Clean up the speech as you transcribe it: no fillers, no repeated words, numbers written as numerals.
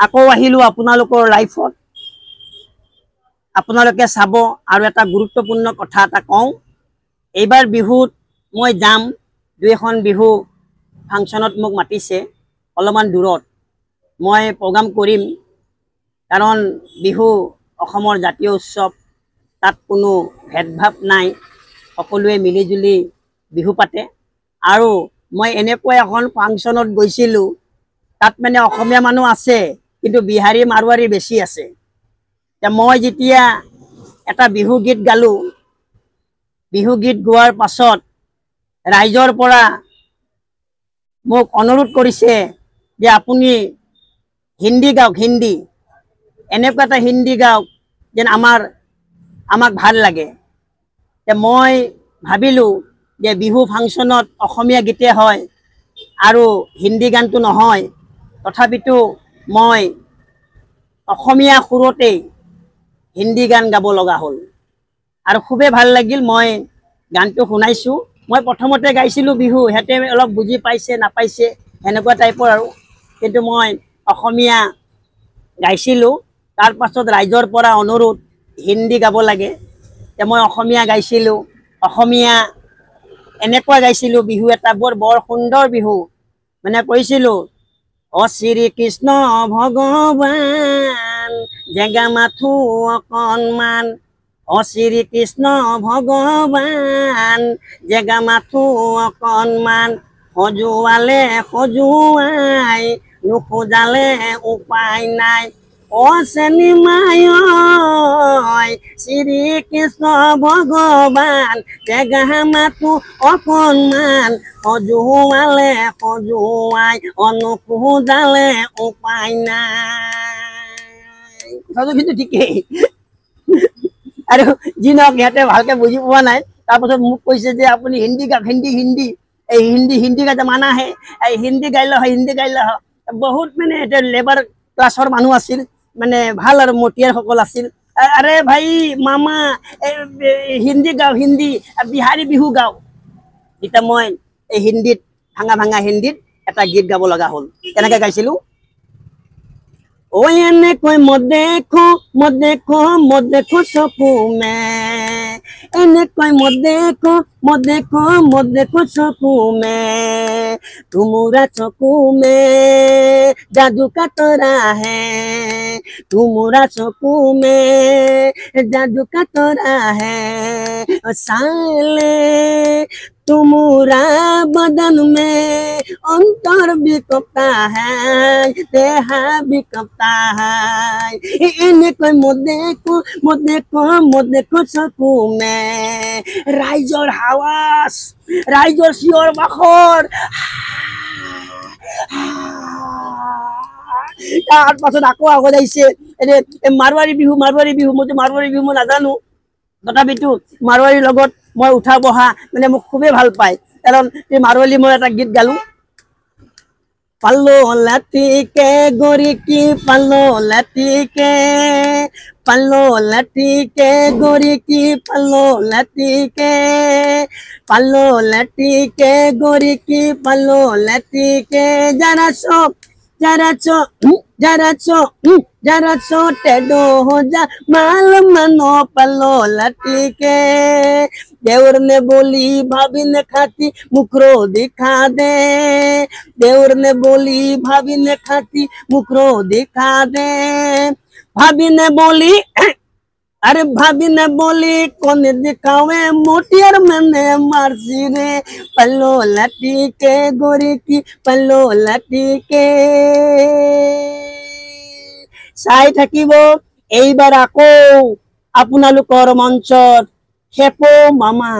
আকৌ আহিলো আপোনালোকৰ লাইফত আপোনালোকে চাব আৰু এটা গুৰুত্বপূৰ্ণ কথা এটা কওঁ এইবাৰ বিহুত মই যাম দুই এখন বিহু ফাংচনত মোক মাতিছে অলপমান দূৰত মই প্ৰগ্ৰাম কৰিম কাৰণ বিহু অসমৰ জাতীয় উৎসৱ তাত কোনো ভেদভাৱ নাই সকলোৱে মিলিজুলি বিহু পাতে আৰু মই এনেকৈ এখন ফাংচনত গৈছিলোঁ তাত মানে অসমীয়া মানুহ আছে কিন্তু বিহাৰী মাৰৱাৰী বেছি আছে মই যেতিয়া এটা বিহু গীত গালো বিহু গীত গোৱাৰ পাছত ৰাইজৰ পৰা মোক অনুৰোধ কৰিছে যে আপুনি হিন্দী গাওক হিন্দী এনেকুৱা এটা হিন্দী গাওক যেন আমাক ভাল লাগে মই ভাবিলো যে বিহু ফাংচনত অসমীয়া গীতে হয় আৰু হিন্দী গানটো নহয় তথাপিতো মই অসমীয়া সুৰতেই হিন্দী গান গাব লগা হ'ল আৰু খুবেই ভাল লাগিল মই গানটো শুনাইছো মই প্ৰথমতে গাইছিলোঁ বিহু হেতে অলপ বুজি পাইছে নাপাইছে এনেকুৱা টাইপৰ আৰু কিন্তু মই অসমীয়া গাইছিলোঁ তাৰ পাছত ৰাইজৰ পৰা অনুৰোধ হিন্দী গাব লাগে মই অসমীয়া গাইছিলোঁ অসমীয়া এনেকুৱা গাইছিলোঁ বিহু এটা বৰ সুন্দৰ বিহু মানে কৈছিলোঁ অ শ্ৰী কৃষ্ণ ভগৱান জেগা মাথো অকণমান অ শ্ৰী কৃষ্ণ ভগৱান জেগা মাথো অকণমান সজুৱালে সজুৱাই নুখোজালে উপায় নাই অ চেনি মায় শ্ৰী কৃষ্ণ ভগৱান জেগা মাথো অকণমান সজুৱালে সজুৱাই নুখোজালে উপায় নাই কথাটো কিন্তু ঠিকেই আৰু যি নহওক সিহঁতে ভালকে বুজি পোৱা নাই তাৰপাছত মোক কৈছে যে আপুনি হিন্দী গাওক হিন্দী এই হিন্দী গাইতে মানা হে এই হিন্দী গাইলে হয় বহুত মানে এতিয়া লেবাৰ ক্লাছৰ মানুহ আছিল মানে ভাল আৰু মটিয়াৰসকল আছিল আৰে ভাই মামা হিন্দী গাও হিন্দী বিহাৰী বিহু গাও এতিয়া মই এই হিন্দীত ভাঙা হিন্দীত এটা গীত গাব লগা হ'ল কেনেকৈ গাইছিলোঁ ओ এনেকৈ মদ দেখো চকু মে এনেকৈ মদ দেখো চকু মে तुमरा चकू में जादू का तोरा है तुमरा चकू में जादू का तोरा है साले तुमरा बदन में अंतर बिकता है देहा बिकता है इन्हें कोई मत देखो सकू में राइजर हावास राइजर सियर बाखर तार पाছত আকৌ আগত আহিছে মাৰৱাৰী বিহু মইতো মাৰৱাৰী বিহু মই নাজানো তথাপিতো মাৰৱাৰীৰ লগত মই উঠা বহা মানে মোক খুবেই ভাল পায় কাৰণ এই মাৰৱাৰী মই এটা গীত গালো पल्लो लती के गोरी की पल्लो लती के गोरी की पल्लो लती के गोरी की पल्लो लती के जरा सो टेडो हो जा माल मनो पल्लो लती के देवर ने बोली भाभी ने खाती मुखरो दिखा दे देवर ने बोली भाभी ने खाती मुखरो दिखा दे भाभी ने बोली अरे भाभी ने बोली कौन दिखावे मोटियर मैंने मारसी रे पल्लो लटी के गोरी की पल्लो लटी के চাই থাকিব এইবাৰ আকৌ আপোনালোকৰ মঞ্চত খেপো মামা।